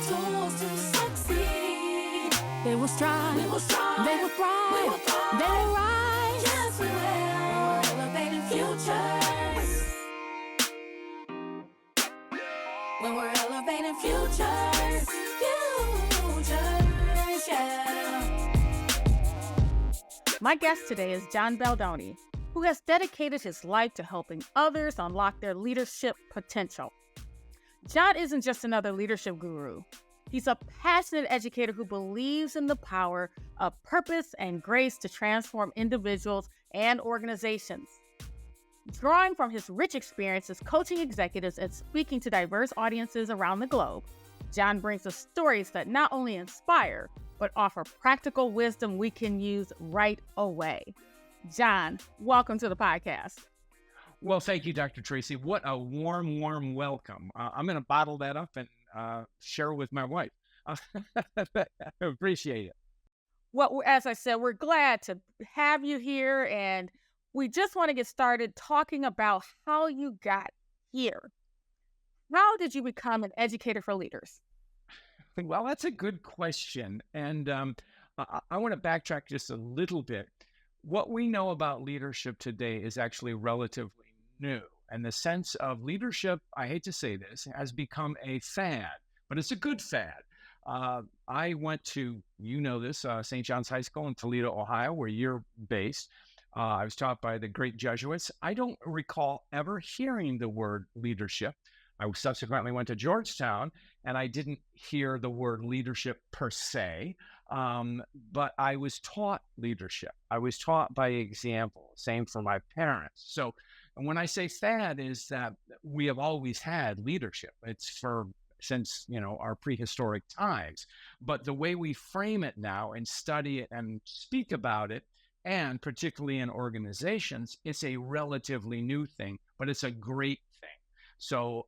tools to succeed. They will strive. We will strive. They will thrive. We will thrive. They will rise. Yes, we will. Elevating futures. When we're elevating futures. Futures, yeah. My guest today is John Baldoni, who has dedicated his life to helping others unlock their leadership potential. John isn't just another leadership guru. He's a passionate educator who believes in the power of purpose and grace to transform individuals and organizations. Drawing from his rich experiences coaching executives and speaking to diverse audiences around the globe, John brings us stories that not only inspire, but offer practical wisdom we can use right away. John, welcome to the podcast. Well, thank you, Dr. Tracee. What a warm, warm welcome. I'm going to bottle that up and share with my wife. I appreciate it. Well, as I said, we're glad to have you here, and we just want to get started talking about how you got here. How did you become an educator for leaders? Well, that's a good question. And I want to backtrack just a little bit. What we know about leadership today is actually relatively new. And the sense of leadership, I hate to say this, has become a fad, but it's a good fad. I went to, St. John's High School in Toledo, Ohio, where you're based. I was taught by the great Jesuits. I don't recall ever hearing the word leadership. I subsequently went to Georgetown, and I didn't hear the word leadership per se, but I was taught leadership. I was taught by example, same for my parents. So when I say fad is that we have always had leadership. It's since our prehistoric times. But the way we frame it now and study it and speak about it, and particularly in organizations, it's a relatively new thing, but it's a great thing. So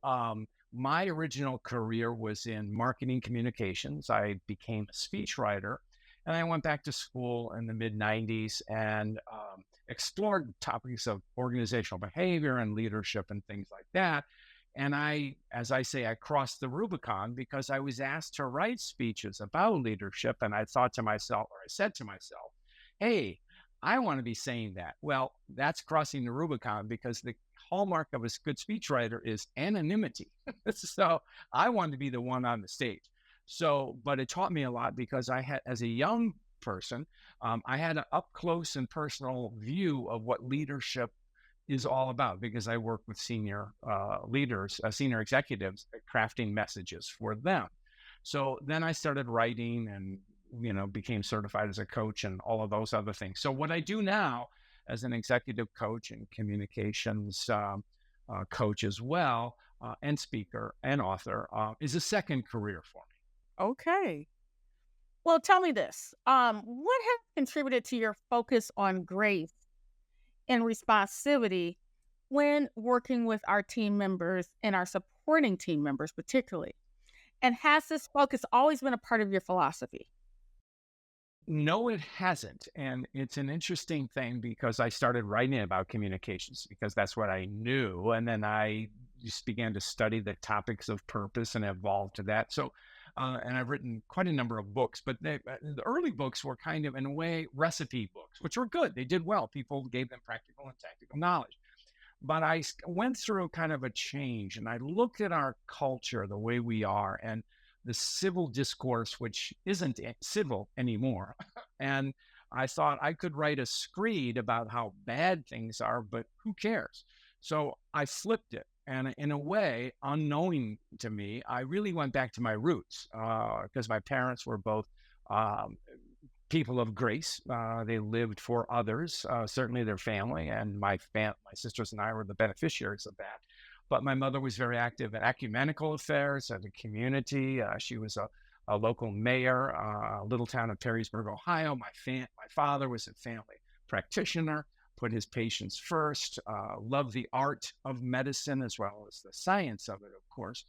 my original career was in marketing communications. I became a speechwriter, and I went back to school in the mid-90s and explored topics of organizational behavior and leadership and things like that. And I crossed the Rubicon because I was asked to write speeches about leadership. And I said to myself, hey, I want to be saying that. Well, that's crossing the Rubicon because the hallmark of a good speechwriter is anonymity. So I wanted to be the one on the stage. But it taught me a lot because as a young person, I had an up close and personal view of what leadership is all about because I work with senior leaders, senior executives, crafting messages for them. So then I started writing and became certified as a coach and all of those other things. So what I do now as an executive coach and communications coach as well, and speaker and author, is a second career for me. Okay. Well, tell me this. What has contributed to your focus on grace and responsivity when working with our team members and our supporting team members particularly? And has this focus always been a part of your philosophy? No, it hasn't. And it's an interesting thing because I started writing about communications because that's what I knew. And then I just began to study the topics of purpose and evolved to that. So, and I've written quite a number of books, but the early books were kind of, in a way, recipe books, which were good. They did well. People gave them practical and tactical knowledge. But I went through kind of a change and I looked at our culture, the way we are, and the civil discourse, which isn't civil anymore. And I thought I could write a screed about how bad things are, but who cares? So I flipped it. And in a way, unknowing to me, I really went back to my roots because my parents were both people of grace. They lived for others, certainly their family, and my sisters and I were the beneficiaries of that. But my mother was very active in ecumenical affairs and the community. She was a local mayor, a little town of Perrysburg, Ohio. My father was a family practitioner, put his patients first, loved the art of medicine as well as the science of it, of course.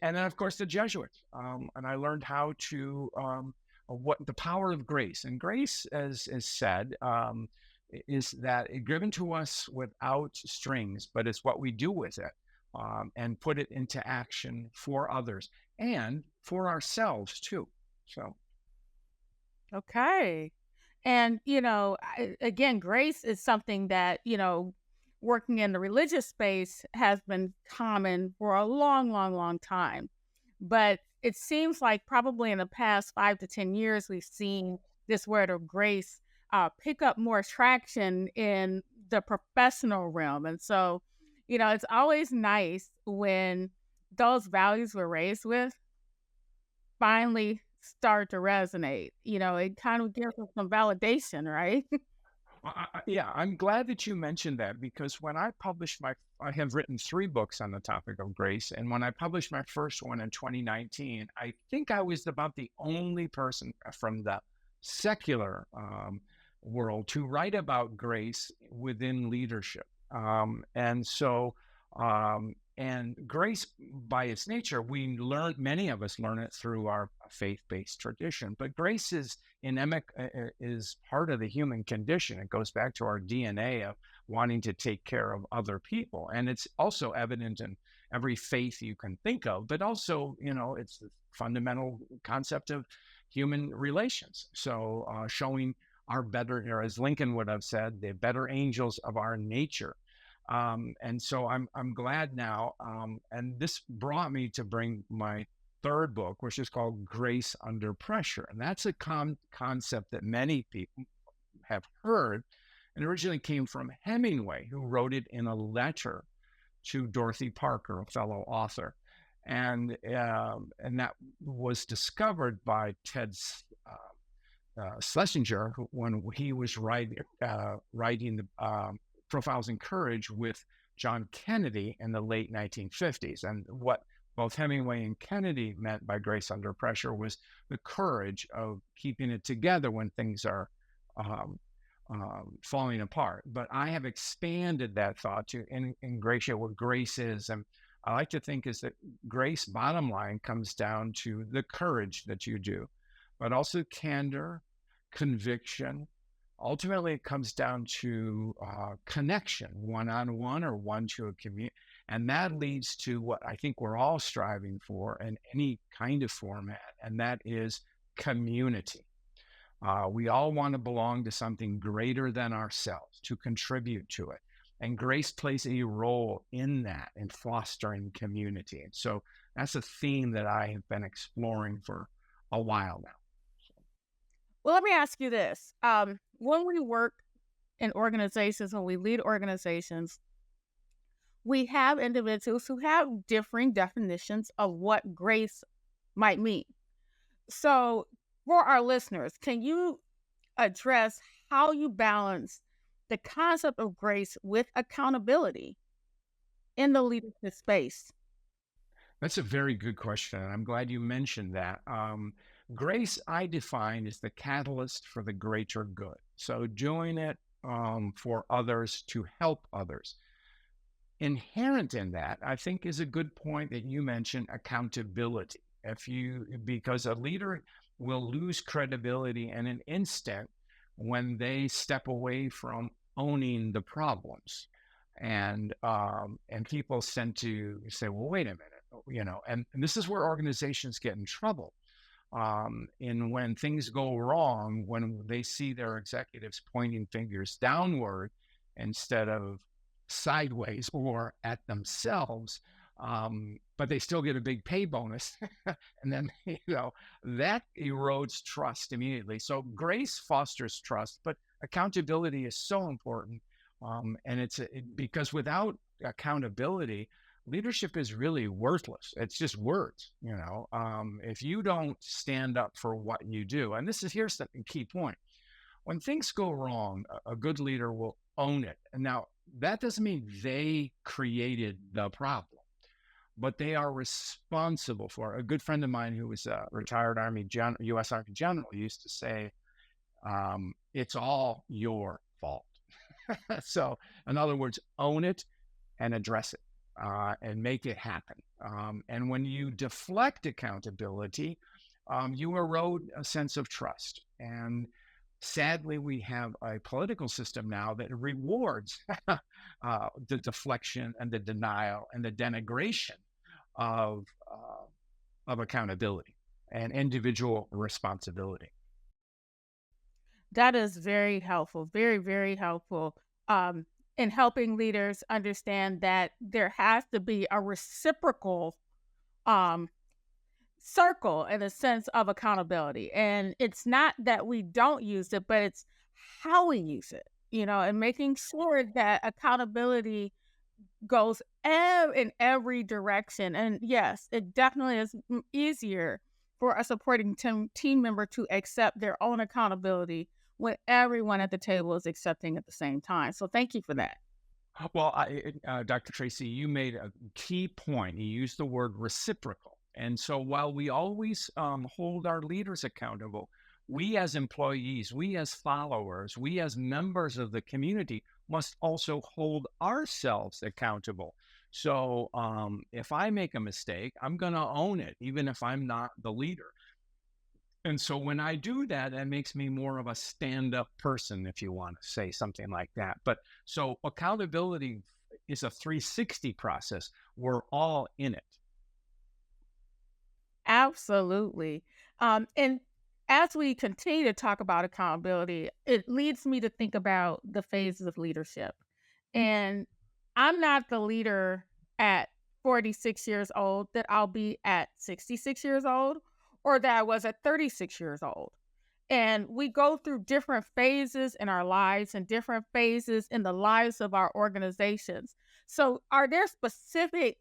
And then, of course, the Jesuits. And I learned how to, what the power of grace. And grace, as is said, is that it's given to us without strings, but it's what we do with it and put it into action for others and for ourselves too. So, Okay. And, again, grace is something that, working in the religious space has been common for a long, long, long time. But it seems like probably in the past 5 to 10 years, we've seen this word of grace pick up more traction in the professional realm. And so, it's always nice when those values we're raised with finally start to resonate. It kind of gives us some validation, right? yeah, I'm glad that you mentioned that because when I have written 3 books on the topic of grace. And when I published my first one in 2019, I think I was about the only person from the secular world to write about grace within leadership. And grace, by its nature, many of us learn it through our faith-based tradition. But grace is is part of the human condition. It goes back to our DNA of wanting to take care of other people, and it's also evident in every faith you can think of. But also, it's the fundamental concept of human relations. So, showing our better, or as Lincoln would have said, the better angels of our nature. And so I'm glad now. And this brought me to bring my 3rd book, which is called Grace Under Pressure. And that's a concept that many people have heard, and originally came from Hemingway, who wrote it in a letter to Dorothy Parker, a fellow author. And that was discovered by Ted Schlesinger when he was writing the Profiles in Courage with John Kennedy in the late 1950s. And what both Hemingway and Kennedy meant by grace under pressure was the courage of keeping it together when things are falling apart. But I have expanded that thought to ingratiate what grace is. And I like to think is that grace, bottom line, comes down to the courage that you do, but also candor, conviction. Ultimately, it comes down to connection, one-on-one or one to a community. And that leads to what I think we're all striving for in any kind of format, and that is community. We all want to belong to something greater than ourselves, to contribute to it. And grace plays a role in that, in fostering community. And so that's a theme that I have been exploring for a while now. Well, let me ask you this. When we work in organizations, when we lead organizations, we have individuals who have differing definitions of what grace might mean. So, for our listeners, can you address how you balance the concept of grace with accountability in the leadership space? That's a very good question, and I'm glad you mentioned that. Grace, I define as the catalyst for the greater good. So doing it for others to help others. Inherent in that, I think, is a good point that you mentioned, accountability. Because a leader will lose credibility in an instant when they step away from owning the problems. And people tend to say, well, wait a minute, and this is where organizations get in trouble. And when things go wrong, when they see their executives pointing fingers downward instead of sideways or at themselves, but they still get a big pay bonus. And then, that erodes trust immediately. So grace fosters trust, but accountability is so important. And because without accountability, leadership is really worthless. It's just words, if you don't stand up for what you do. And here's the key point. When things go wrong, a good leader will own it. And now that doesn't mean they created the problem, but they are responsible for it. A good friend of mine who was a retired U.S. Army general used to say, it's all your fault. So in other words, own it and address it. And make it happen. And when you deflect accountability, you erode a sense of trust. And Sadly, we have a political system now that rewards the deflection and the denial and the denigration of accountability and individual responsibility. That is very helpful, very, very helpful, um, in helping leaders understand that there has to be a reciprocal um, circle in a sense of accountability. And it's not that we don't use it, but it's how we use it, and making sure that accountability goes in every direction. And yes, it definitely is easier for a supporting team member to accept their own accountability when everyone at the table is accepting at the same time. So thank you for that. Well, Dr. Tracee, you made a key point. You used the word reciprocal. And so while we always hold our leaders accountable, we as employees, we as followers, we as members of the community must also hold ourselves accountable. So if I make a mistake, I'm going to own it, even if I'm not the leader. And so when I do that, that makes me more of a stand-up person, if you want to say something like that. But so accountability is a 360 process. We're all in it. Absolutely. And as we continue to talk about accountability, it leads me to think about the phases of leadership. And I'm not the leader at 46 years old that I'll be at 66 years old or that I was at 36 years old. And we go through different phases in our lives and different phases in the lives of our organizations. So, are there specific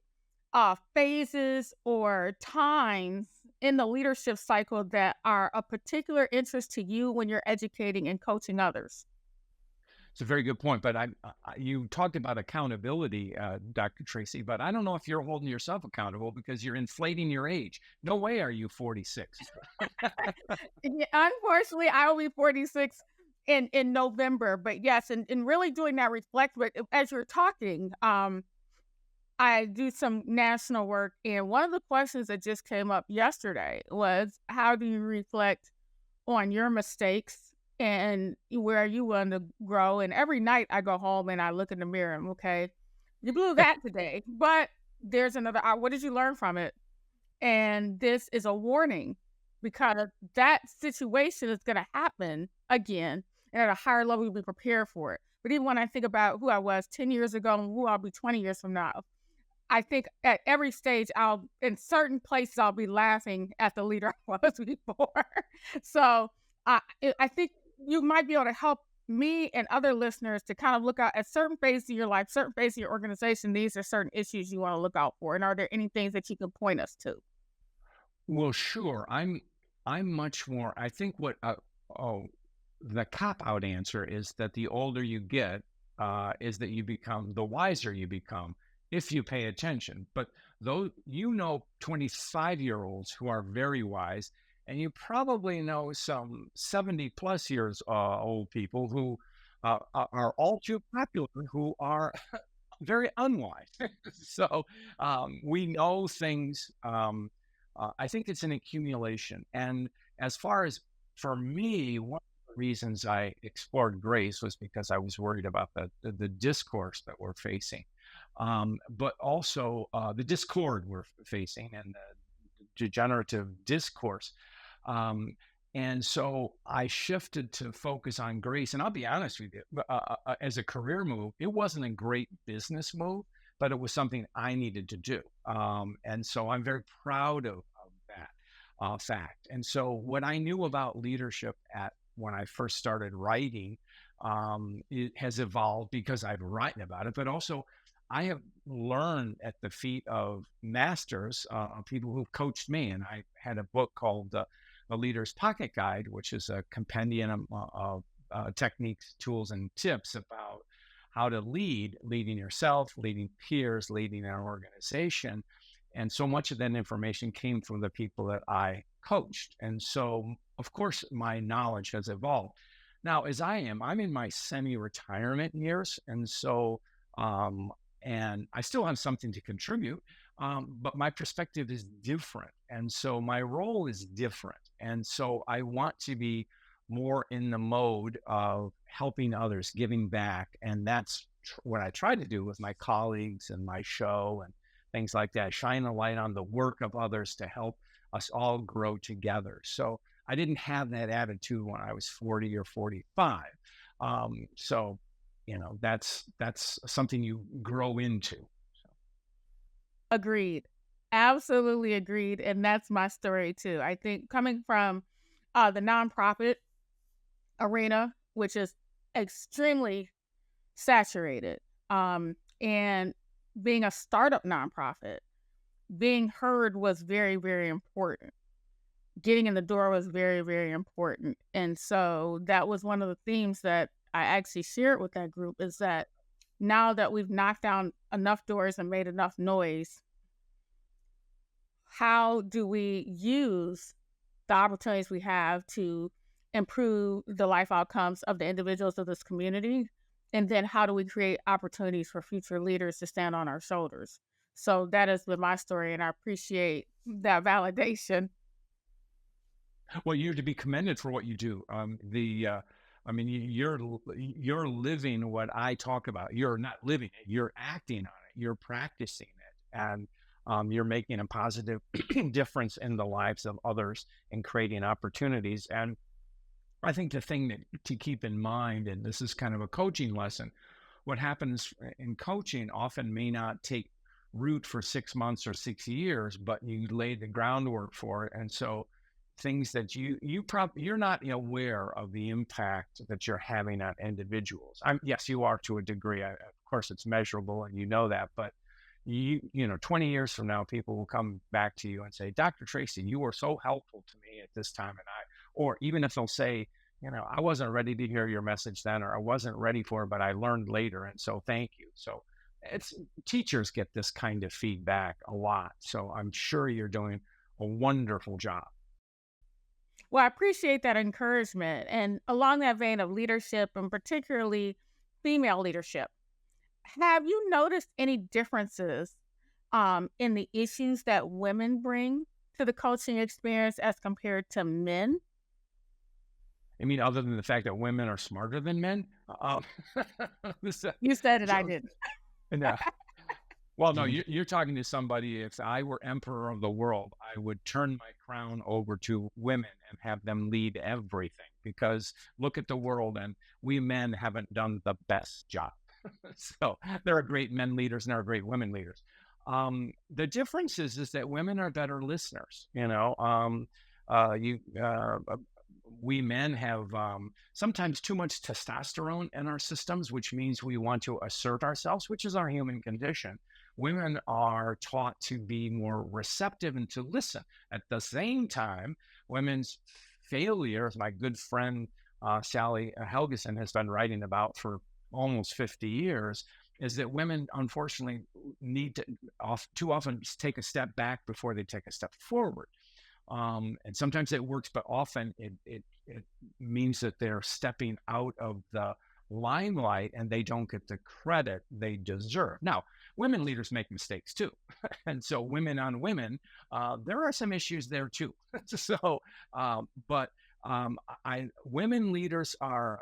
phases or times in the leadership cycle that are of particular interest to you when you're educating and coaching others? It's a very good point. But you talked about accountability, Dr. Tracee, but I don't know if you're holding yourself accountable because you're inflating your age. No way are you 46. Yeah, unfortunately, I will be 46 in November. But yes, and really doing that reflect. But as you're talking, I do some national work, and one of the questions that just came up yesterday was, how do you reflect on your mistakes and where you want to grow? And every night I go home and I look in the mirror and, okay, you blew that today, but there's another. What did you learn from it? And this is a warning because that situation is going to happen again, and at a higher level, we be prepared for it. But even when I think about who I was 10 years ago and who I'll be 20 years from now, I think at every stage, in certain places, I'll be laughing at the leader I was before. So I think you might be able to help me and other listeners to kind of look out at certain phases of your life, certain phases of your organization. These are certain issues you want to look out for. And are there any things that you can point us to? Well, sure. I'm much more. I think oh, the cop out answer is that the older you get, is that you become the wiser you become if you pay attention. But though 25-year-olds who are very wise, and you probably know some 70 plus years old people who are all too popular, who are very unwise. So we know things. I think it's an accumulation. And as far as for me, one of the reasons I explored grace was because I was worried about the discourse that we're facing, but also the discord we're facing and the degenerative discourse. Um, and so I shifted to focus on grace. And I'll be honest with you, as a career move, it wasn't a great business move, but it was something I needed to do. And so I'm very proud of that fact. And so what I knew about leadership when I first started writing, it has evolved because I've written about it, but also I have learned at the feet of masters, people who've coached me. And I had a book called The Leader's Pocket Guide, which is a compendium of techniques, tools, and tips about how to leading yourself, leading peers, leading an organization. And so much of that information came from the people that I coached. And so, of course, my knowledge has evolved. Now, I'm in my semi-retirement years. And so, and I still have something to contribute, but my perspective is different. And so my role is different. And so I want to be more in the mode of helping others, giving back. And that's what I try to do with my colleagues and my show and things like that, shine a light on the work of others to help us all grow together. So I didn't have that attitude when I was 40 or 45. So, that's something you grow into. Agreed. Absolutely agreed. And that's my story too. I think coming from the nonprofit arena, which is extremely saturated, and being a startup nonprofit, being heard was very, very important. Getting in the door was very, very important. And so that was one of the themes that I actually shared with that group, is that now that we've knocked down enough doors and made enough noise, how do we use the opportunities we have to improve the life outcomes of the individuals of this community? And then how do we create opportunities for future leaders to stand on our shoulders? So that has been my story, and I appreciate that validation. Well, you're to be commended for what you do. I mean, you're living what I talk about. You're not living it. You're acting on it. You're practicing it, and you're making a positive difference in the lives of others and creating opportunities. And I think the thing that to keep in mind, and this is kind of a coaching lesson, what happens in coaching often may not take root for 6 months or 6 years, but you lay the groundwork for it. And so things that you're not aware of the impact that you're having on individuals. Yes, you are to a degree. Of course, it's measurable, and you know that. But 20 years from now, people will come back to you and say, "Dr. Tracee, you were so helpful to me at this time," or even if they'll say, "I wasn't ready to hear your message then, or I wasn't ready for it, but I learned later, and so thank you." So it's teachers get this kind of feedback a lot. So I'm sure you're doing a wonderful job. Well, I appreciate that encouragement. And along that vein of leadership, and particularly female leadership, have you noticed any differences in the issues that women bring to the coaching experience as compared to men? I mean, other than the fact that women are smarter than men, this, You said it, I so, didn't. no. Well, no, you're talking to somebody. If I were emperor of the world, I would turn my crown over to women and have them lead everything, because look at the world, and we men haven't done the best job. So there are great men leaders and there are great women leaders. The difference is that women are better listeners. You we men have sometimes too much testosterone in our systems, which means we want to assert ourselves, which is our human condition. Women are taught to be more receptive and to listen. At the same time, women's failures, my good friend Sally Helgeson has been writing about for almost 50 years, is that women unfortunately need to too often take a step back before they take a step forward. And sometimes it works, but often it means that they're stepping out of the limelight and they don't get the credit they deserve. Now, women leaders make mistakes too. And so women on women, there are some issues there too. So, but women leaders are,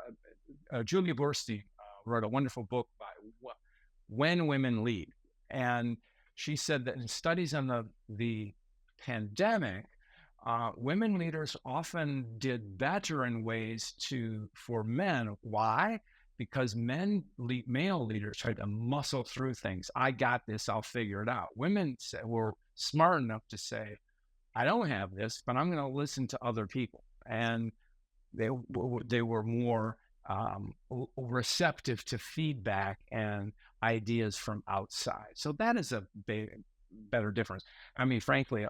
Julia Borstein wrote a wonderful book by When Women Lead. And she said that in studies on the pandemic, women leaders often did better in ways for men. Why? Because male leaders tried to muscle through things. I got this, I'll figure it out. Women were smart enough to say, I don't have this, but I'm going to listen to other people. And they were more receptive to feedback and ideas from outside. So that is a better difference. I mean, frankly,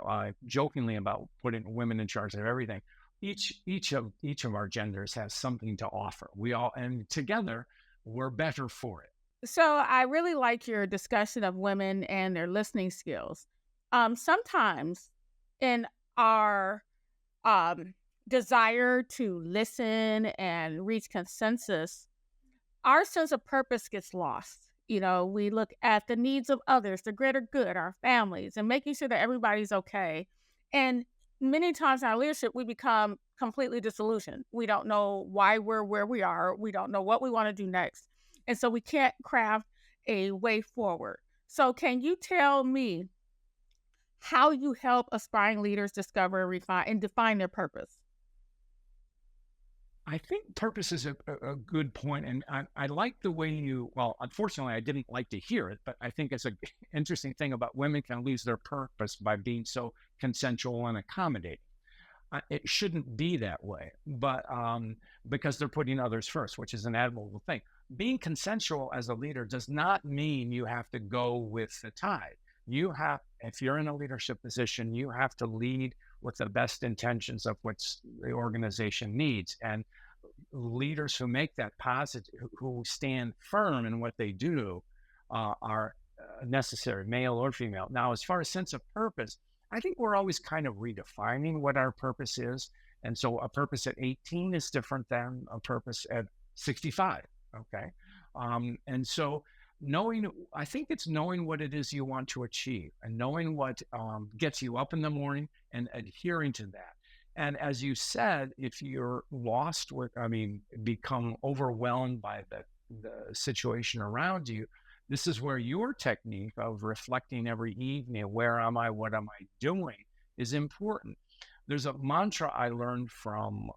jokingly about putting women in charge of everything. Each of our genders has something to offer. And together we're better for it. So I really like your discussion of women and their listening skills. Sometimes in our desire to listen and reach consensus, our sense of purpose gets lost. We look at the needs of others, the greater good, our families, and making sure that everybody's okay. And many times in our leadership, we become completely disillusioned. We don't know why we're where we are. We don't know what we want to do next. And so we can't craft a way forward. So, can you tell me how you help aspiring leaders discover, refine, and define their purpose? I think purpose is a good point, and I like the way you. Well, unfortunately, I didn't like to hear it, but I think it's an interesting thing about women can lose their purpose by being so consensual and accommodating. It shouldn't be that way, but because they're putting others first, which is an admirable thing. Being consensual as a leader does not mean you have to go with the tide. You have, if you're in a leadership position, you have to lead with the best intentions of what the organization needs. And leaders who make that positive, who stand firm in what they do, are necessary, male or female. Now, as far as sense of purpose, I think we're always kind of redefining what our purpose is. And so a purpose at 18 is different than a purpose at 65. Okay. And so I think it's knowing what it is you want to achieve and knowing what gets you up in the morning and adhering to that. And as you said, if you're lost become overwhelmed by the situation around you, this is where your technique of reflecting every evening, where am I, what am I doing, is important. There's a mantra I learned from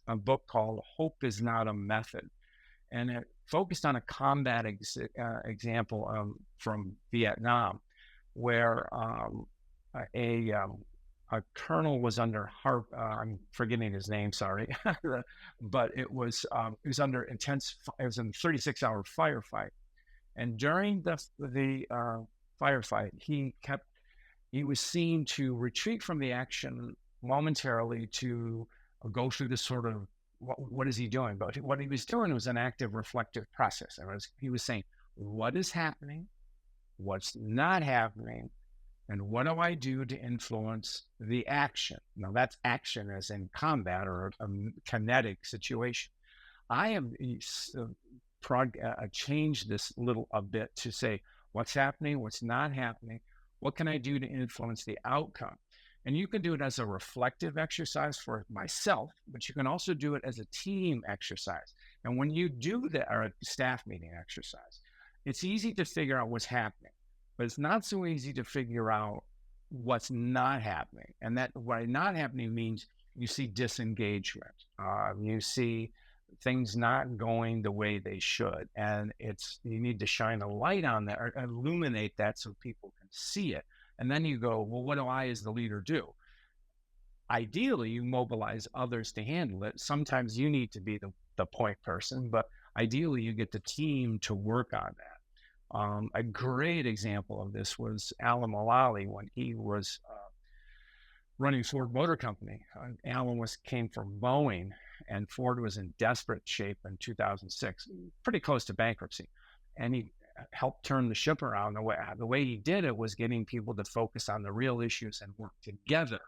a book called Hope is Not a Method. And it focused on a combat example from Vietnam, where a colonel was under I'm forgetting his name, sorry, but it was under intense. It was a 36-hour firefight, and during the firefight, he was seen to retreat from the action momentarily to go through this sort of what is he doing? But what he was doing was an active reflective process. He was saying, what is happening? What's not happening? And what do I do to influence the action? Now, that's action as in combat or a kinetic situation. I have changed this a bit to say, what's happening? What's not happening? What can I do to influence the outcome? And you can do it as a reflective exercise for myself, but you can also do it as a team exercise. And when you do that, or a staff meeting exercise, it's easy to figure out what's happening, but it's not so easy to figure out what's not happening. And that what not happening means you see disengagement. You see things not going the way they should. And you need to shine a light on that or illuminate that so people can see it. And then you go, well, what do I as the leader do? Ideally, you mobilize others to handle it. Sometimes you need to be the point person, but ideally you get the team to work on that. A great example of this was Alan Mulally when he was running Ford Motor Company. Alan came from Boeing, and Ford was in desperate shape in 2006, pretty close to bankruptcy. And he helped turn the ship around. The way he did it was getting people to focus on the real issues and work together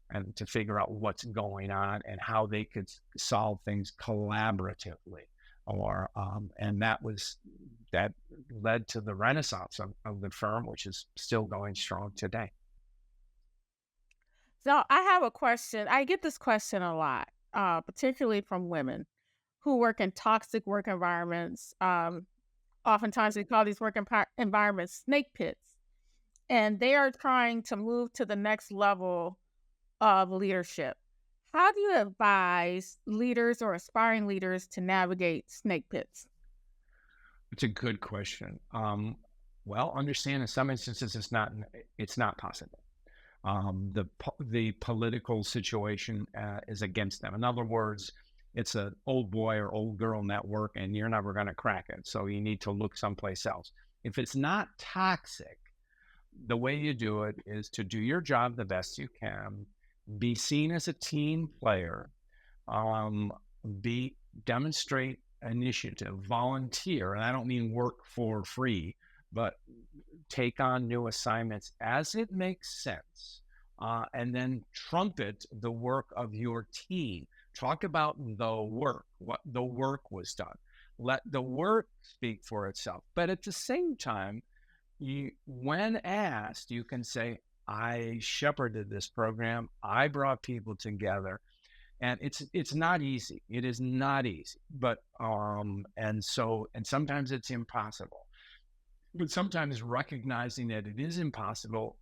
and to figure out what's going on and how they could solve things collaboratively. And that led to the renaissance of the firm, which is still going strong today. So I have a question. I get this question a lot, particularly from women who work in toxic work environments. Oftentimes we call these work environments snake pits, and they are trying to move to the next level of leadership. How do you advise leaders or aspiring leaders to navigate snake pits? It's a good question. Well, understand in some instances it's not possible. The political situation is against them. In other words, it's an old boy or old girl network, and you're never going to crack it. So you need to look someplace else. If it's not toxic, the way you do it is to do your job the best you can, be seen as a team player, demonstrate initiative, volunteer, and I don't mean work for free, but take on new assignments as it makes sense, and then trumpet the work of your team. Talk about the work, what the work was done. Let the work speak for itself. But at the same time, when asked, you can say, I shepherded this program. I brought people together, and it's not easy. It is not easy, but and sometimes it's impossible. But sometimes recognizing that it is impossible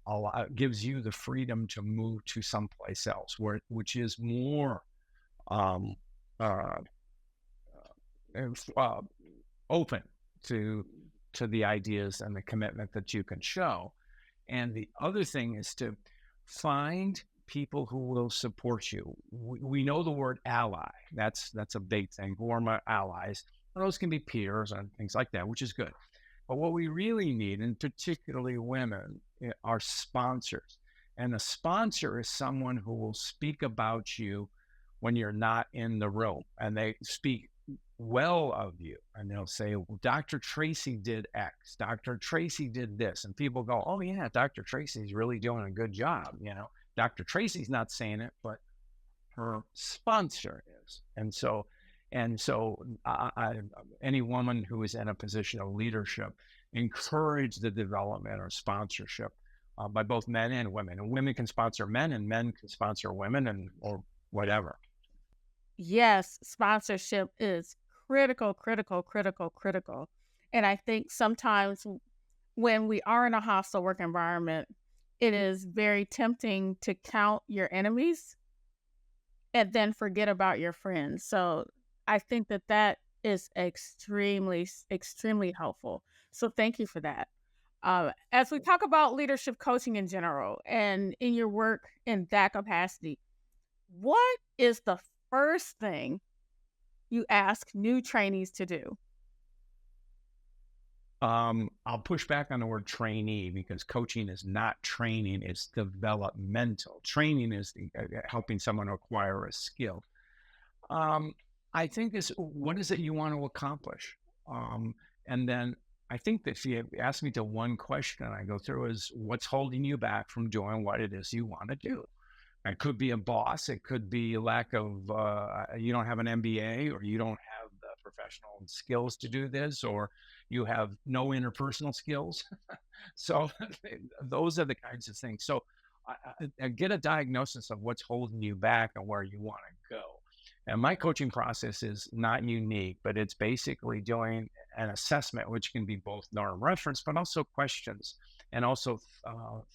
gives you the freedom to move to someplace else, which is more um, uh, uh, open to the ideas and the commitment that you can show. And the other thing is to find people who will support you. We know the word ally. That's a big thing. Who are my allies? Those can be peers and things like that, which is good. But what we really need, and particularly women, are sponsors. And a sponsor is someone who will speak about you when you're not in the room, and they speak well of you, and they'll say, well, Dr. Tracee did X, Dr. Tracee did this, and people go, oh yeah, Dr. Tracee's really doing a good job. Dr. Tracee's not saying it, but her sponsor is. And so any woman who is in a position of leadership, encourage the development or sponsorship by both men and women. And women can sponsor men, and men can sponsor women, and or whatever. Yes, sponsorship is critical, critical, critical, critical. And I think sometimes when we are in a hostile work environment, it is very tempting to count your enemies and then forget about your friends. So I think that is extremely, extremely helpful. So thank you for that. As we talk about leadership coaching in general and in your work in that capacity, what is the first thing you ask new trainees to do? I'll push back on the word trainee, because coaching is not training, it's developmental. Training is helping someone acquire a skill. I think what is it you want to accomplish? And then I think that if you ask me to one question I go through is, what's holding you back from doing what it is you want to do? It could be a boss. It could be a lack of, you don't have an MBA, or you don't have the professional skills to do this, or you have no interpersonal skills. So those are the kinds of things. So I get a diagnosis of what's holding you back and where you want to go. And my coaching process is not unique, but it's basically doing an assessment, which can be both norm reference, but also questions, and also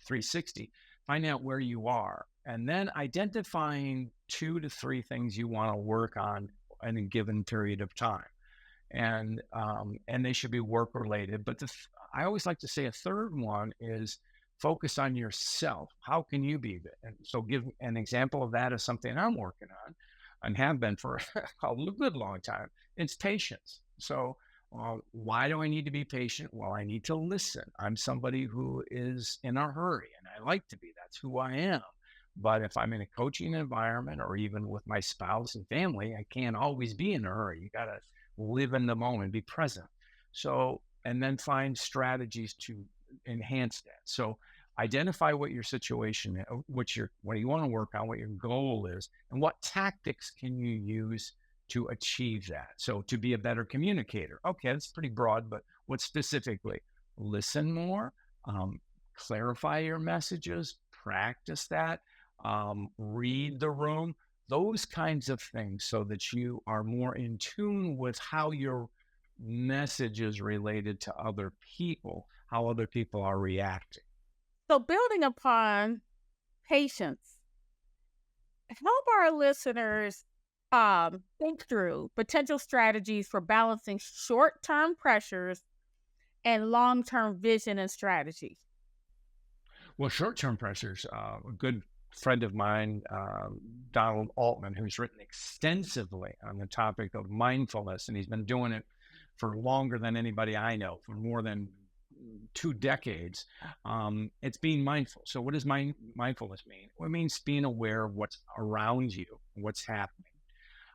360. Find out where you are, and then identifying 2 to 3 things you want to work on in a given period of time. And they should be work related. But I always like to say a third one is focus on yourself. How can you be? And so give an example of that as something I'm working on and have been for a good long time. It's patience. So why do I need to be patient? Well, I need to listen. I'm somebody who is in a hurry, and I like to be. That's who I am. But if I'm in a coaching environment, or even with my spouse and family, I can't always be in a hurry. You got to live in the moment, be present. So, and then find strategies to enhance that. So identify what your situation is, what you want to work on, what your goal is, and what tactics can you use to achieve that. So to be a better communicator. Okay, that's pretty broad, but what specifically? Listen more, clarify your messages, practice that, read the room, those kinds of things, so that you are more in tune with how your message is related to other people, how other people are reacting. So building upon patience, help our listeners think through potential strategies for balancing short-term pressures and long-term vision and strategy. Well, short-term pressures, a good friend of mine, Donald Altman, who's written extensively on the topic of mindfulness, and he's been doing it for longer than anybody I know, for more than 2 decades. It's being mindful. So what does mindfulness mean? Well, it means being aware of what's around you, what's happening.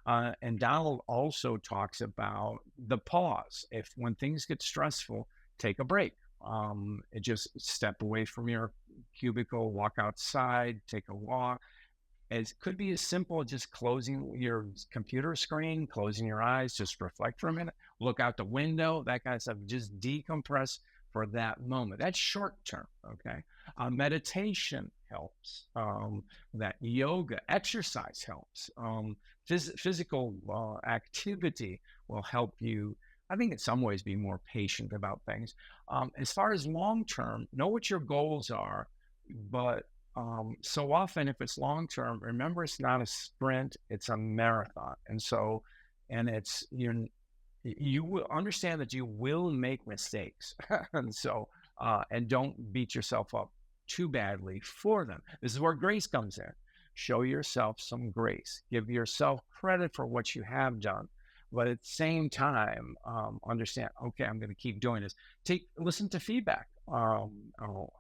And Donald also talks about the pause. When things get stressful, take a break. Just step away from your cubicle, walk outside, take a walk. It could be as simple as just closing your computer screen, closing your eyes, just reflect for a minute, look out the window, that kind of stuff. Just decompress for that moment. That's short term. Okay. Meditation helps. That yoga, exercise helps. Physical activity will help you, I think, in some ways, be more patient about things. As far as long term, know what your goals are, but so often, if it's long term, remember it's not a sprint; it's a marathon. And so, and it's you will understand that you will make mistakes, and so and don't beat yourself up too badly for them. This is where grace comes in. Show yourself some grace. Give yourself credit for what you have done, but at the same time, understand. Okay, I'm going to keep doing this. Listen to feedback. How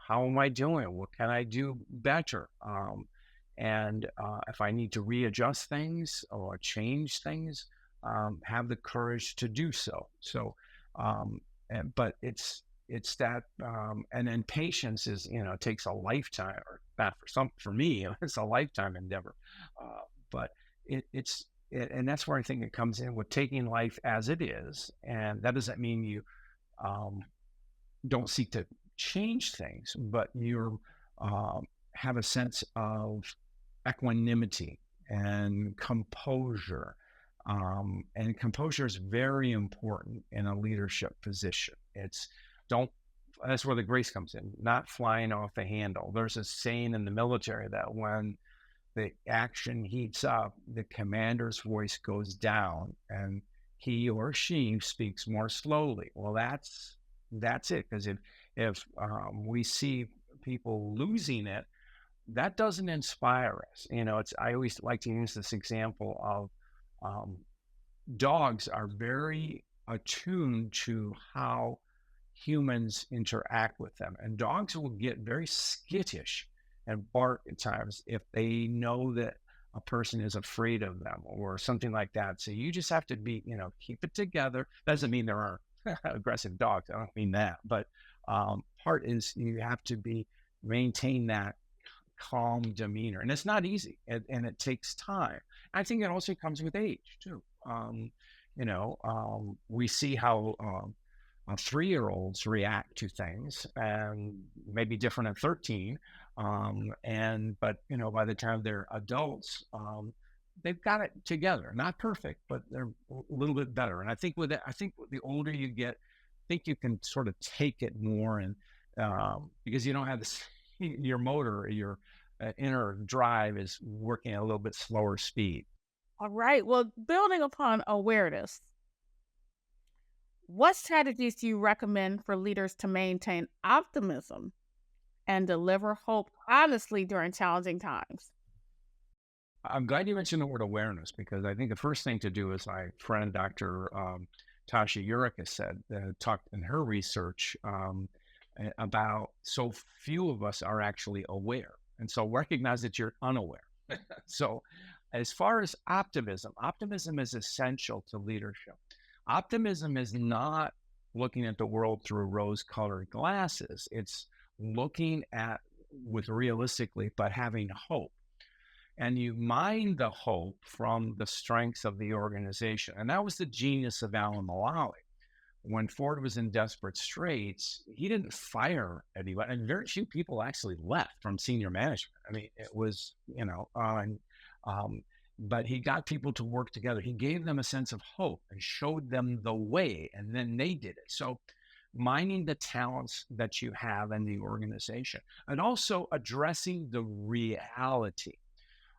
am I doing? What can I do better? And if I need to readjust things or change things, have the courage to do so. So, but it's that, and then patience is, takes a lifetime, or not for me, it's a lifetime endeavor. But and that's where I think it comes in with taking life as it is. And that doesn't mean you don't seek to change things, but you have a sense of equanimity and composure. And composure is very important in a leadership position. That's where the grace comes in, not flying off the handle. There's a saying in the military that when the action heats up, the commander's voice goes down and he or she speaks more slowly. Well, that's it. Because if we see people losing it, that doesn't inspire us. I always like to use this example of dogs are very attuned to how humans interact with them, and dogs will get very skittish and bark at times if they know that a person is afraid of them or something like that. So you just have to keep it together. Doesn't mean there aren't aggressive dogs. I don't mean that, but part is you have to maintain that calm demeanor, and it's not easy, and it takes time. I think it also comes with age too. We see how 3-year-olds react to things, and maybe different at 13. But by the time they're adults, they've got it together. Not perfect, but they're a little bit better. And I think the older you get, I think you can sort of take it more, and because you don't have this, your motor, your inner drive is working at a little bit slower speed. All right. Well, building upon awareness, what strategies do you recommend for leaders to maintain optimism and deliver hope honestly during challenging times? I'm glad you mentioned the word awareness, because I think the first thing to do, as my friend Dr. Tasha Eureka has said, talked in her research about so few of us are actually aware. And so recognize that you're unaware. So as far as optimism is essential to leadership. Optimism is not looking at the world through rose-colored glasses. It's looking at with realistically, but having hope. And you mine the hope from the strengths of the organization. And that was the genius of Alan Mulally. When Ford was in desperate straits, he didn't fire anyone, and very few people actually left from senior management. I mean, it was, but he got people to work together. He gave them a sense of hope and showed them the way, and then they did it. So mining the talents that you have in the organization, and also addressing the reality.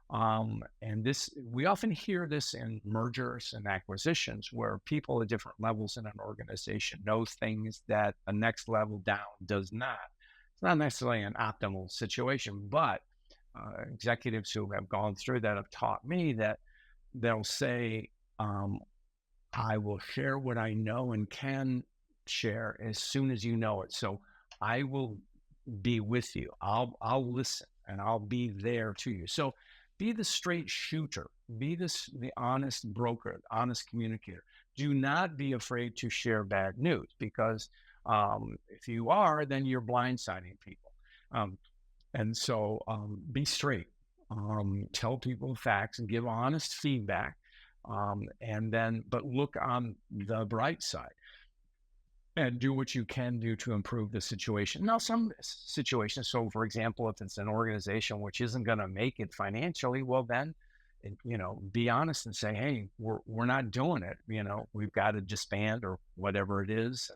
And this, we often hear this in mergers and acquisitions, where people at different levels in an organization know things that a next level down does not. It's not necessarily an optimal situation, but executives who have gone through that have taught me that they'll say, I will share what I know and can share as soon as you know it. So I will be with you. I'll listen, and I'll be there to you. So be the straight shooter, be the honest broker, honest communicator. Do not be afraid to share bad news, because if you are, then you're blindsiding people. And so be straight, tell people facts and give honest feedback. But look on the bright side. and do what you can do to improve the situation. Now, some situations, so for example, if it's an organization which isn't going to make it financially, well, then, be honest and say, hey, we're not doing it. We've got to disband or whatever it is,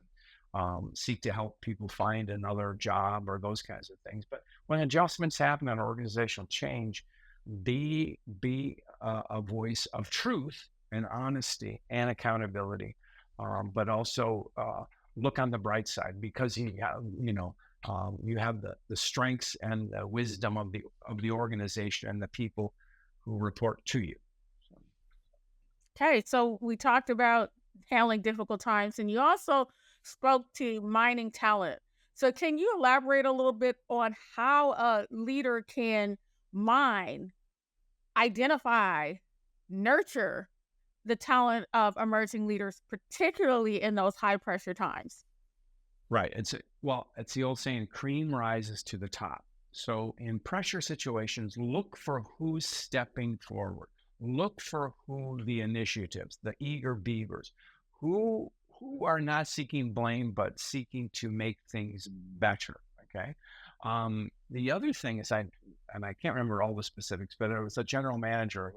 and seek to help people find another job or those kinds of things. But when adjustments happen in organizational change, be a voice of truth and honesty and accountability, but also look on the bright side, because you have the strengths and the wisdom of the organization and the people who report to you. Okay, so we talked about handling difficult times, and you also spoke to mining talent. So, can you elaborate a little bit on how a leader can mine, identify, nurture the talent of emerging leaders, particularly in those high pressure times? Right. It's the old saying, cream rises to the top. So in pressure situations, look for who's stepping forward. Look for who the initiatives, the eager beavers, who are not seeking blame, but seeking to make things better. Okay. The other thing is, and I can't remember all the specifics, but it was a general manager of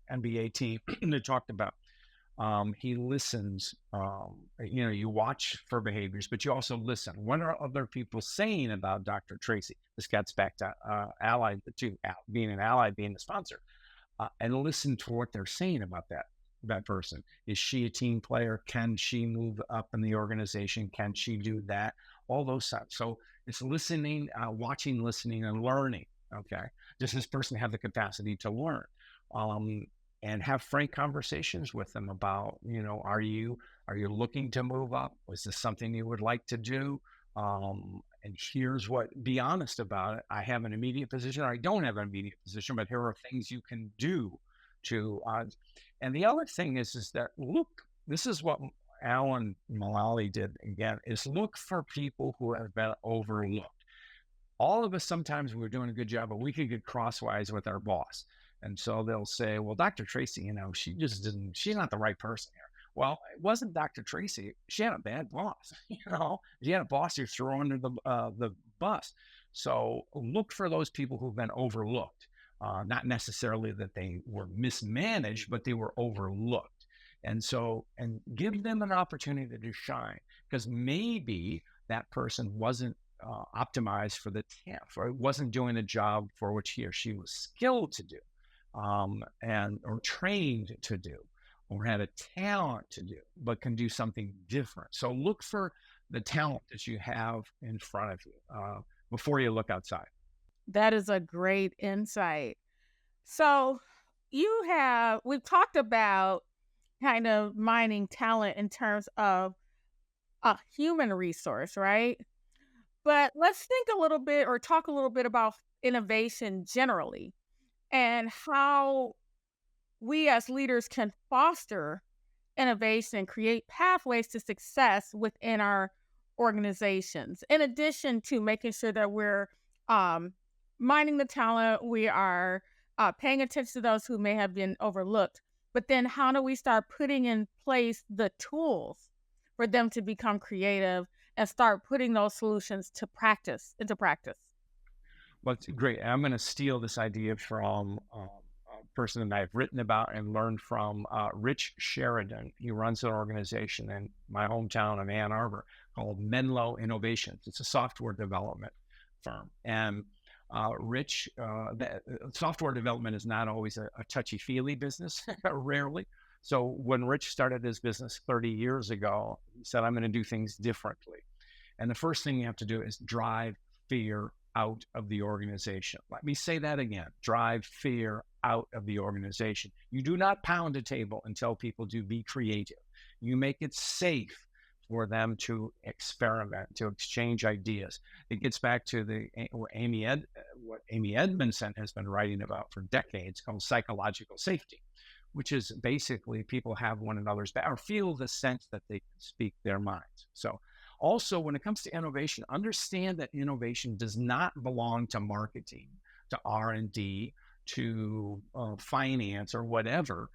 an NBA team that talked about, he listens. You watch for behaviors, but you also listen. What are other people saying about Dr. Tracee? This gets back to being an ally, being a sponsor, and listen to what they're saying about that person. Is she a team player? Can she move up in the organization? Can she do that? All those stuff. So it's listening, watching, listening, and learning. Okay, does this person have the capacity to learn? And have frank conversations with them about, are you looking to move up? Was this something you would like to do? And be honest about it. I have an immediate position, or I don't have an immediate position, but here are things you can do to, and the other thing is that this is what Alan Mulally did again, is look for people who have been overlooked. All of us, sometimes we're doing a good job, but we could get crosswise with our boss. And so they'll say, well, Dr. Tracee, she's not the right person here. Well, it wasn't Dr. Tracee. She had a bad boss. She had a boss who threw her under the bus. So look for those people who've been overlooked. Not necessarily that they were mismanaged, but they were overlooked. And give them an opportunity to shine, because maybe that person wasn't optimized for the task, or wasn't doing a job for which he or she was skilled to do, or trained to do, or had a talent to do, but can do something different. So look for the talent that you have in front of you before you look outside. That is a great insight. So we've talked about kind of mining talent in terms of a human resource, right? But let's think a little bit, or talk a little bit, about innovation generally, and how we as leaders can foster innovation and create pathways to success within our organizations. In addition to making sure that we're mining the talent, we are paying attention to those who may have been overlooked. But then how do we start putting in place the tools for them to become creative and start putting those solutions into practice? Well, it's great. I'm going to steal this idea from a person that I've written about and learned from, Rich Sheridan. He runs an organization in my hometown of Ann Arbor called Menlo Innovations. It's a software development firm. And software development is not always a touchy-feely business, rarely. So when Rich started his business 30 years ago, he said, I'm going to do things differently. And the first thing you have to do is drive fear out of the organization. Let me say that again. Drive fear out of the organization. You do not pound a table and tell people to be creative. You make it safe for them to experiment, to exchange ideas. It gets back to what Amy Edmondson has been writing about for decades, called psychological safety, which is basically people have one another's back, or feel the sense that they can speak their minds. So also, when it comes to innovation, understand that innovation does not belong to marketing, to R&D, to finance, or whatever.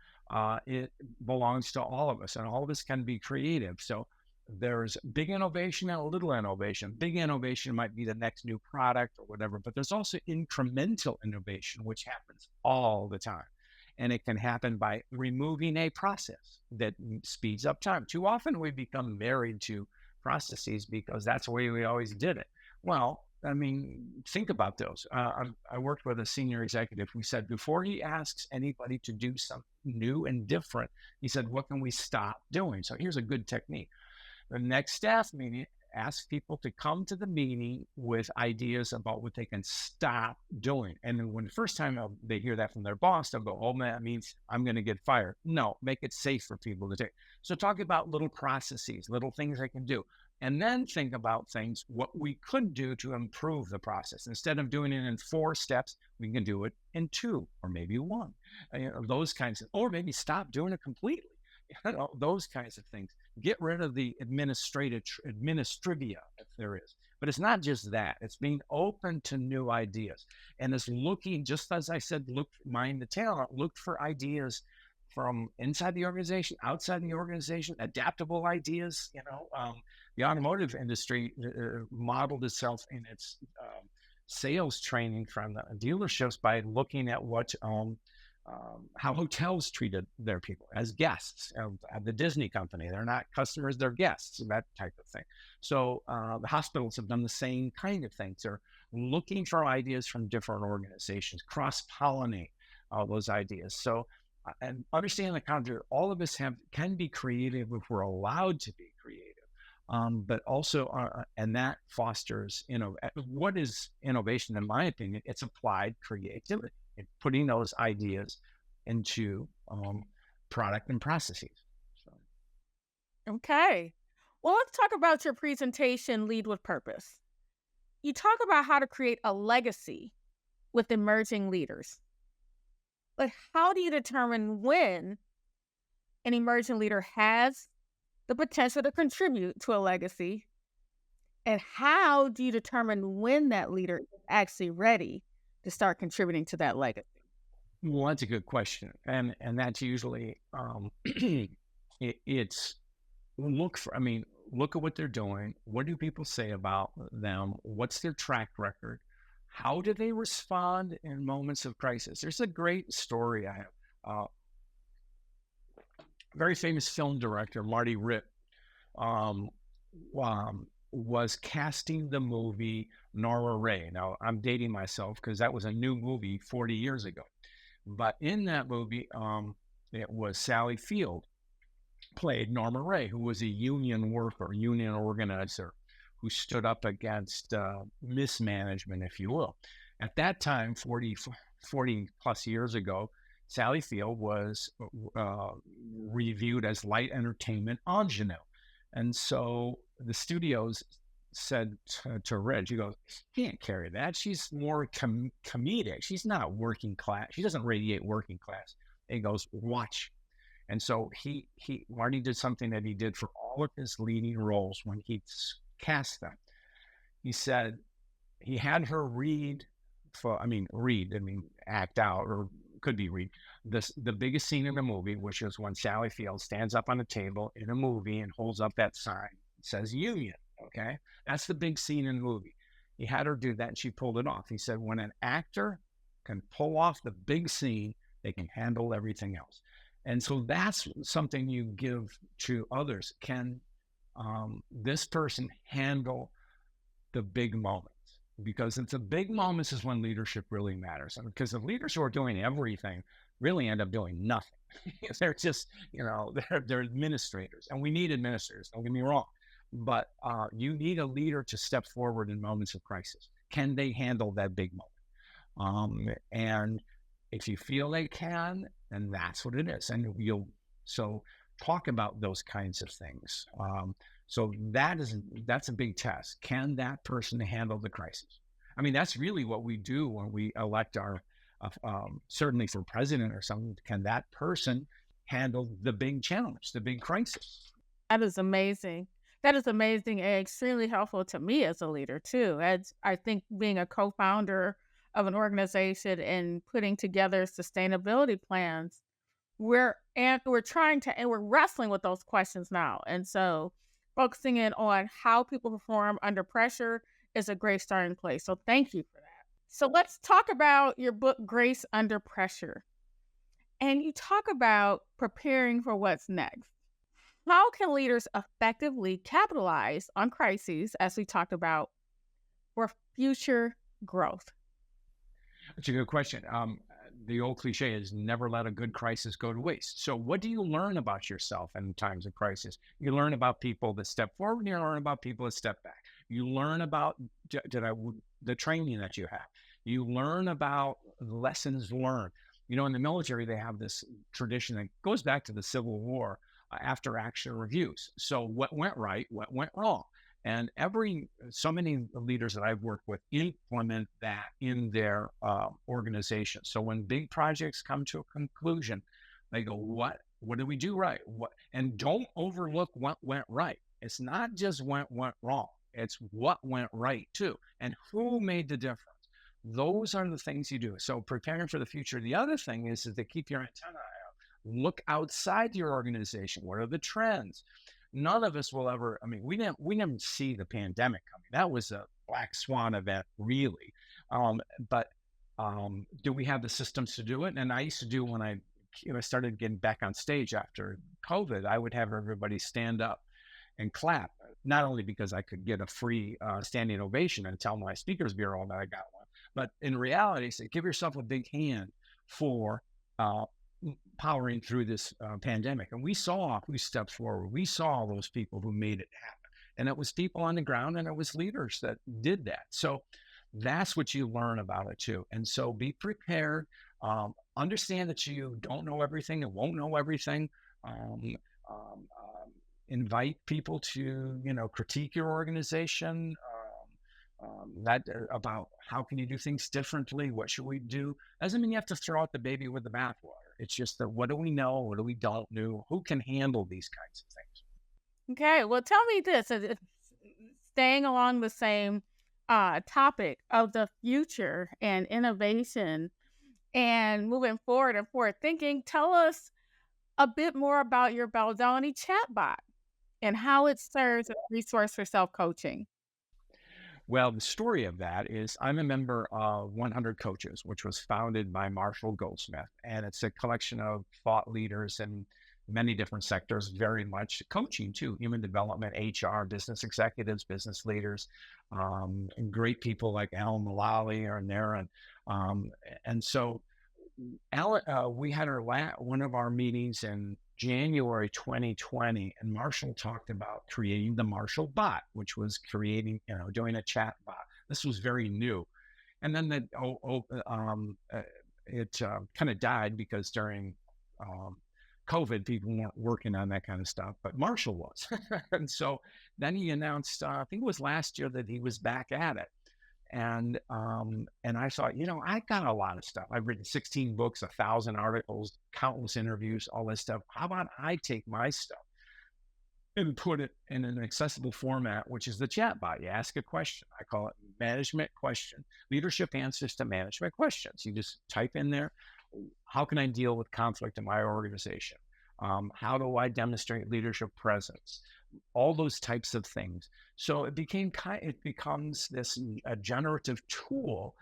It belongs to all of us, and all of us can be creative. So There's big innovation and little innovation. Big innovation might be the next new product or whatever, but there's also incremental innovation, which happens all the time. And it can happen by removing a process that speeds up time. Too often we become married to processes because that's the way we always did it. Well, I mean, think about those. I worked with a senior executive who said before he asks anybody to do something new and different, he said, what can we stop doing? So here's a good technique. The next staff meeting, ask people to come to the meeting with ideas about what they can stop doing. And then when the first time they hear that from their boss, they'll go, oh man, that means I'm going to get fired. No, make it safe for people to take. So talk about little processes, little things they can do. And then think about things, what we could do to improve the process. Instead of doing it in 4 steps, we can do it in 2 or maybe 1. Those kinds of, or maybe stop doing it completely. Those kinds of things. Get rid of the administrivia, if there is. But it's not just that. It's being open to new ideas. And it's looking, just as I said, look, mind the talent, look for ideas from inside the organization, outside the organization, adaptable ideas. The automotive industry modeled itself in its sales training from the dealerships by looking at what how hotels treated their people as guests. The Disney company, they're not customers, they're guests, that type of thing. So the hospitals have done the same kind of things. They're looking for ideas from different organizations, cross-pollinate all those ideas. So, and understand the concept, all of us can be creative if we're allowed to be creative. But also, and that fosters, what is innovation? In my opinion, it's applied creativity. Putting those ideas into product and processes. Okay. Well, let's talk about your presentation, Lead with Purpose. You talk about how to create a legacy with emerging leaders. But how do you determine when an emerging leader has the potential to contribute to a legacy? And how do you determine when that leader is actually ready to start contributing to that legacy? Well, that's a good question. And that's usually, it's look at what they're doing. What do people say about them? What's their track record? How do they respond in moments of crisis? There's a great story I have. Very famous film director, Marty Ritt, was casting the movie Norma Ray. Now, I'm dating myself because that was a new movie 40 years ago. But in that movie, it was Sally Field played Norma Ray, who was a union worker, union organizer, who stood up against mismanagement, if you will. At that time, 40 plus years ago, Sally Field was reviewed as light entertainment ingenue. And so the studios said to Reg, he goes, can't carry that. She's more comedic. She's not working class. She doesn't radiate working class. And he goes, watch. And so Marty did something that he did for all of his leading roles when he cast them. He said he had her act out, or could be read the biggest scene in the movie, which is when Sally Field stands up on a table in a movie and holds up that sign. It says union. Okay. That's the big scene in the movie. He had her do that and she pulled it off. He said, when an actor can pull off the big scene, they can handle everything else. And so that's something you give to others. Can this person handle the big moments? Because it's the big moments is when leadership really matters. And because the leaders who are doing everything really end up doing nothing. They're just, they're administrators, and we need administrators, don't get me wrong. But you need a leader to step forward in moments of crisis. Can they handle that big moment? And if you feel they can, then that's what it is. And so talk about those kinds of things. So that's a big test. Can that person handle the crisis? I mean, that's really what we do when we elect our, certainly for president or something. Can that person handle the big challenge, the big crisis? That is amazing. That is amazing and extremely helpful to me as a leader too. As I think being a co-founder of an organization and putting together sustainability plans, we're wrestling with those questions now. And so focusing in on how people perform under pressure is a great starting place. So thank you for that. So let's talk about your book, Grace Under Pressure. And you talk about preparing for what's next. How can leaders effectively capitalize on crises, as we talked about, for future growth? That's a good question. The old cliche is never let a good crisis go to waste. So, what do you learn about yourself in times of crisis? You learn about people that step forward, and you learn about people that step back. You learn about the training that you have. You learn about lessons learned. In the military, they have this tradition that goes back to the Civil War, after action reviews. So, what went right, what went wrong? And so many leaders that I've worked with implement that in their organization. So when big projects come to a conclusion, they go, what did we do right? And don't overlook what went right. It's not just what went wrong. It's what went right too. And who made the difference? Those are the things you do. So preparing for the future. The other thing is to keep your antenna out. Look outside your organization. What are the trends? None of us will ever. I mean, we didn't see the pandemic coming. That was a black swan event, really. But do we have the systems to do it? And I used to do when I started getting back on stage after COVID. I would have everybody stand up and clap, not only because I could get a free standing ovation and tell my speakers bureau that I got one, but in reality, say, give yourself a big hand for powering through this pandemic. And we saw who stepped forward. We saw those people who made it happen. And it was people on the ground, and it was leaders that did that. So that's what you learn about it too. And so be prepared. Understand that you don't know everything and won't know everything. Invite people to, critique your organization. About how can you do things differently? What should we do? Doesn't mean you have to throw out the baby with the bathwater. It's just that what do we know? What do we don't know? Who can handle these kinds of things? Okay, well, tell me this. Staying along the same topic of the future and innovation and moving forward and forward thinking, tell us a bit more about your Baldoni chatbot and how it serves as a resource for self-coaching. Well, the story of that is I'm a member of 100 Coaches, which was founded by Marshall Goldsmith. And it's a collection of thought leaders in many different sectors, very much coaching too, human development, HR, business executives, business leaders, and great people like Al Mulally are in there. And so we had one of our meetings in January 2020, and Marshall talked about creating the Marshall bot, which was doing a chat bot. This was very new. And then it kind of died because during COVID, people weren't working on that kind of stuff, but Marshall was. And so then he announced, I think it was last year, that he was back at it. And I thought, I got a lot of stuff. I've written 16 books, 1,000 articles, countless interviews, all this stuff. How about I take my stuff and put it in an accessible format, which is the chatbot? You ask a question. I call it management question, leadership answers to management questions. You just type in there, how can I deal with conflict in my organization? How do I demonstrate leadership presence? All those types of things. So it becomes this a generative tool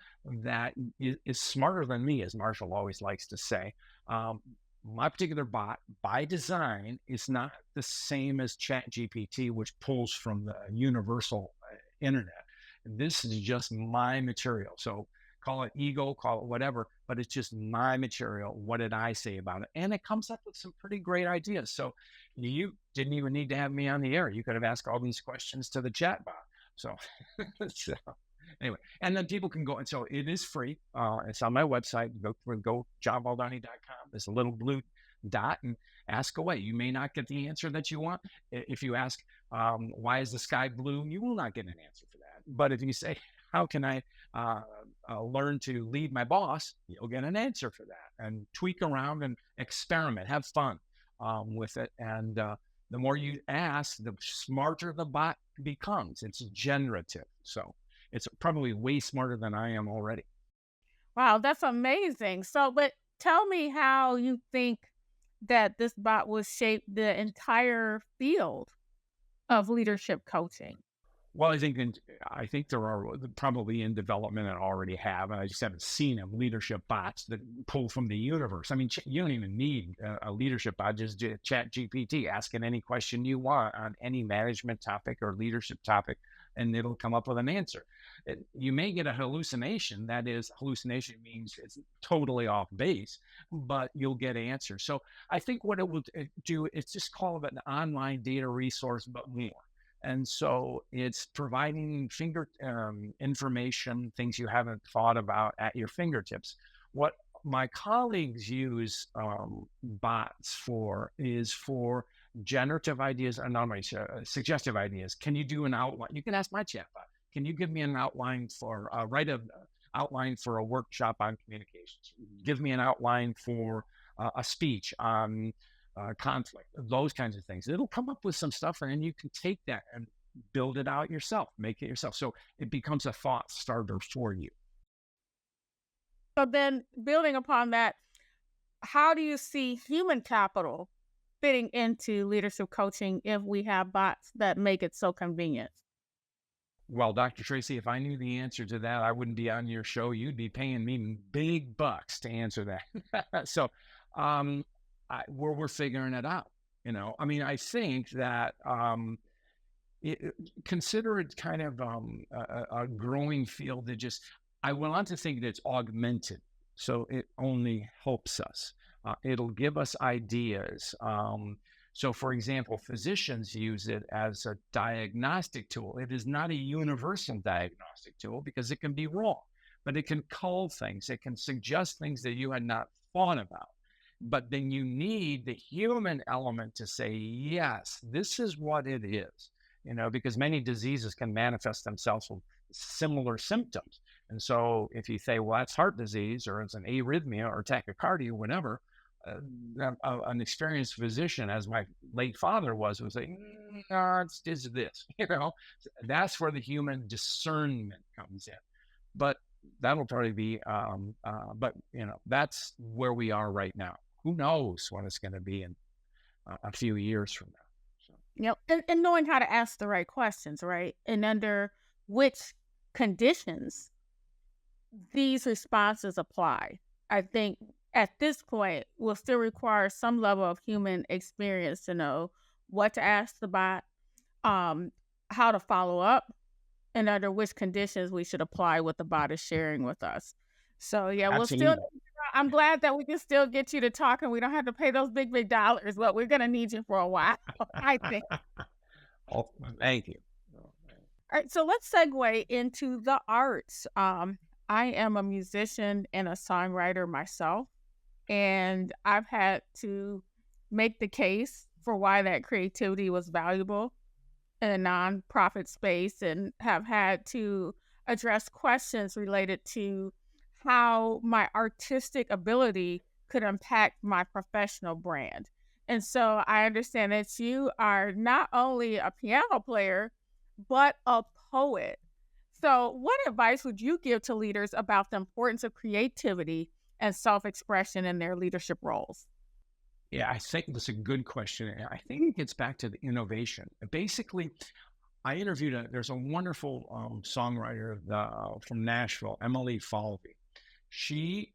that is smarter than me, as Marshall always likes to say. My particular bot, by design, is not the same as ChatGPT, which pulls from the universal internet. This is just my material. So call it ego, call it whatever, but it's just my material. What did I say about it? And it comes up with some pretty great ideas. So you didn't even need to have me on the air. You could have asked all these questions to the chatbot. So, anyway, and then people can go, and so it is free. It's on my website. Go johnbaldoni.com. There's a little blue dot and ask away. You may not get the answer that you want. If you ask, why is the sky blue? You will not get an answer for that. But if you say, how can I learn to lead my boss? You'll get an answer for that. And tweak around and experiment, have fun with it. And the more you ask, the smarter the bot becomes. It's generative. So it's probably way smarter than I am already. Wow, that's amazing. So, but tell me how you think that this bot will shape the entire field of leadership coaching? Well, I think there are probably in development and already have, and I just haven't seen them. Leadership bots that pull from the universe. I mean, you don't even need a leadership bot. Just Chat GPT, asking any question you want on any management topic or leadership topic, and it'll come up with an answer. You may get a hallucination. That is, hallucination means it's totally off base, but you'll get answers. So I think what it will do is just call it an online data resource, but more. And so it's providing information, things you haven't thought about at your fingertips. What my colleagues use bots for is for generative ideas, suggestive ideas. Can you do an outline? You can ask my chatbot. Can you give me an outline for write an outline for a workshop on communications? Give me an outline for a speech on conflict, those kinds of things. It'll come up with some stuff, and then you can take that and build it out yourself, make it yourself. So it becomes a thought starter for you. So then, building upon that, how do you see human capital fitting into leadership coaching if we have bots that make it so convenient? Well, Dr. Tracee, if I knew the answer to that, I wouldn't be on your show. You'd be paying me big bucks to answer that. So we're figuring it out. I mean, I think that consider it kind of a growing field that I want to think that it's augmented. So it only helps us. It'll give us ideas. So, for example, physicians use it as a diagnostic tool. It is not a universal diagnostic tool because it can be wrong, but it can cull things. It can suggest things that you had not thought about. But then you need the human element to say, yes, this is what it is, because many diseases can manifest themselves with similar symptoms. And so if you say, well, that's heart disease or it's an arrhythmia or tachycardia, whatever, an experienced physician, as my late father was, would say, no, it's this. That's where the human discernment comes in. But that'll probably be, that's where we are right now. Who knows what it's going to be in a few years from now. So. And knowing how to ask the right questions, right? And under which conditions these responses apply. I think at this point, we'll still require some level of human experience to know what to ask the bot, how to follow up, and under which conditions we should apply what the bot is sharing with us. So, yeah, I'm glad that we can still get you to talk and we don't have to pay those big dollars, but we're going to need you for a while, I think. Oh, thank you. All right, so let's segue into the arts. I am a musician and a songwriter myself, and I've had to make the case for why that creativity was valuable in a nonprofit space, and have had to address questions related to how my artistic ability could impact my professional brand. And so I understand that you are not only a piano player, but a poet. So what advice would you give to leaders about the importance of creativity and self-expression in their leadership roles? Yeah, I think that's a good question. I think it gets back to the innovation. Basically, I interviewed there's a wonderful songwriter from Nashville, Emily Falvey. She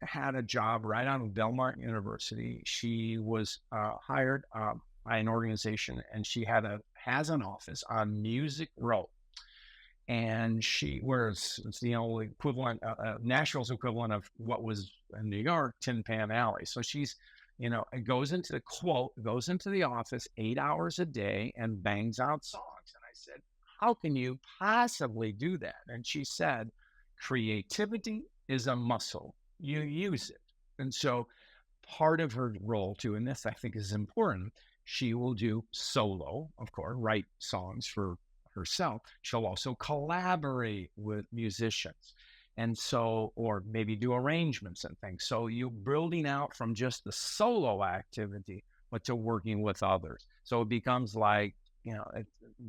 had a job right out of Belmont University. She was hired by an organization, and she has an office on Music Row. And it's the only equivalent, Nashville's equivalent of what was in New York, Tin Pan Alley. So she's, it goes into the office 8 hours a day and bangs out songs. And I said, how can you possibly do that? And she said, creativity is a muscle. You use it. And so part of her role too, and this I think is important, she will do solo, of course, write songs for herself. She'll also collaborate with musicians. And so, or maybe do arrangements and things. So you're building out from just the solo activity, but to working with others. So it becomes like,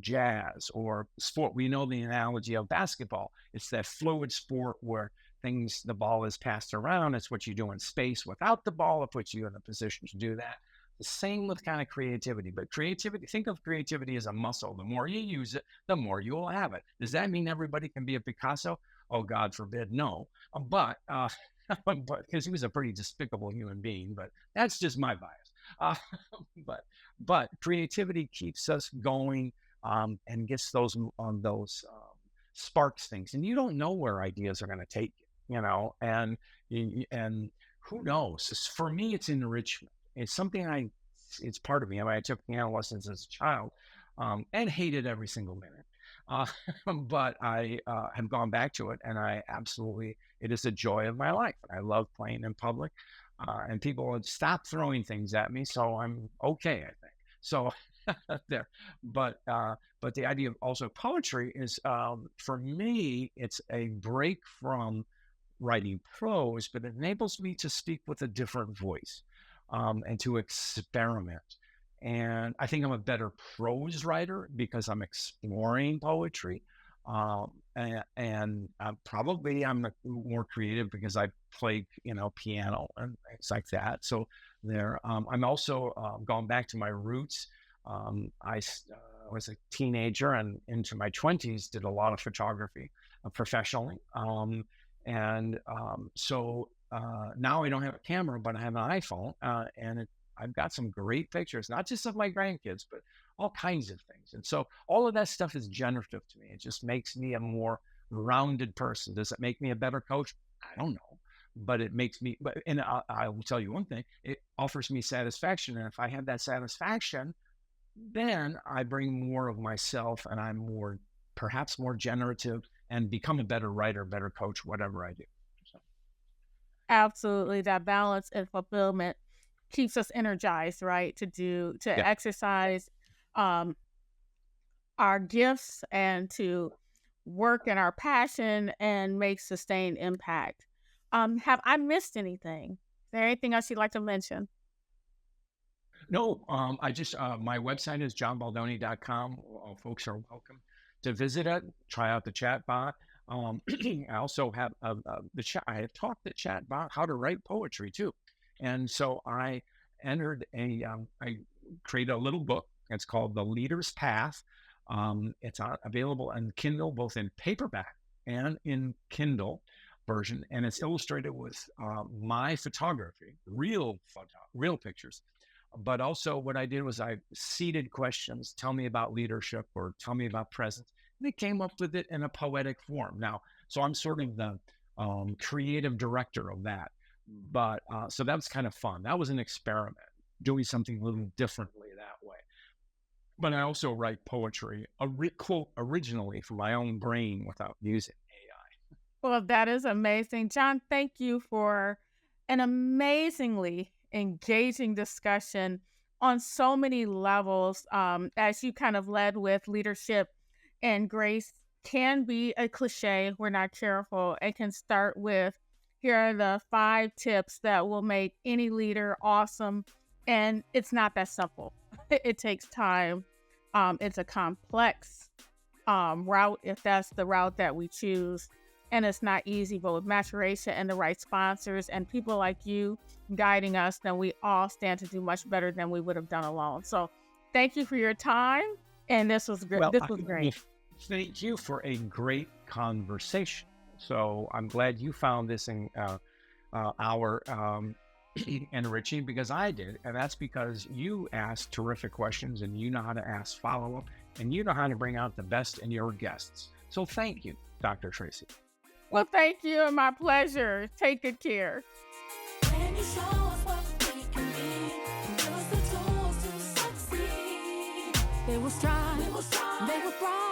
jazz or sport. We know the analogy of basketball. It's that fluid sport where the ball is passed around. It's what you do in space without the ball. It puts you in a position to do that. The same with kind of creativity, but creativity, think of creativity as a muscle. The more you use it, the more you will have it. Does that mean everybody can be a Picasso? Oh, God forbid, no. But because he was a pretty despicable human being, but that's just my bias. Uh, but creativity keeps us going, and gets those sparks things, and you don't know where ideas are going to take you, and who knows? For me, it's enrichment. It's something it's part of me. I mean, I took piano lessons as a child, and hated every single minute. Uh, but I have gone back to it, and it is a joy of my life. I love playing in public, and people would stop throwing things at me, so I'm okay, I think. So there, but the idea of also poetry is, for me, it's a break from writing prose, but it enables me to speak with a different voice, and to experiment. And I think I'm a better prose writer because I'm exploring poetry. And probably I'm more creative because I play, piano and things like that. So I'm also going back to my roots. I was a teenager and into my 20s, did a lot of photography professionally. So now I don't have a camera, but I have an iPhone, and I've got some great pictures, not just of my grandkids, but all kinds of things. And so all of that stuff is generative to me. It just makes me a more rounded person. Does it make me a better coach? I don't know, but it makes me, and I will tell you one thing, it offers me satisfaction. And if I have that satisfaction, then I bring more of myself, and I'm perhaps more generative, and become a better writer, better coach, whatever I do. So. Absolutely. That balance and fulfillment keeps us energized, right? To exercise our gifts and to work in our passion and make sustained impact. Have I missed anything? Is there anything else you'd like to mention? No, I just, my website is johnbaldoni.com. Folks are welcome to visit it, try out the chat bot. I also have I have taught the chat bot how to write poetry too. And so I created a little book. It's called The Leader's Path. It's available on Kindle, both in paperback and in Kindle version. And it's illustrated with my photography, real pictures. But also what I did was I seeded questions, tell me about leadership or tell me about presence. And they came up with it in a poetic form. Now, so I'm sort of the creative director of that. But so that was kind of fun. That was an experiment, doing something a little differently that way. But I also write poetry, quote, originally from my own brain without using AI. Well, that is amazing. John, thank you for an amazingly engaging discussion on so many levels. As you kind of led with, leadership and grace can be a cliche. We're not careful. It can start with, here are the 5 tips that will make any leader awesome. And it's not that simple. It takes time. It's a complex route, if that's the route that we choose. And it's not easy, but with maturation and the right sponsors and people like you guiding us, then we all stand to do much better than we would have done alone. So thank you for your time. And this was great. Well, this was great. Thank you for a great conversation. So I'm glad you found this in our enriching, because I did. And that's because you asked terrific questions, and you know how to ask follow-up, and you know how to bring out the best in your guests. So thank you, Dr. Tracee. Well, thank you, and my pleasure. Take good care. When you show us what we can be, give us the tools to succeed. They will strive, they will thrive.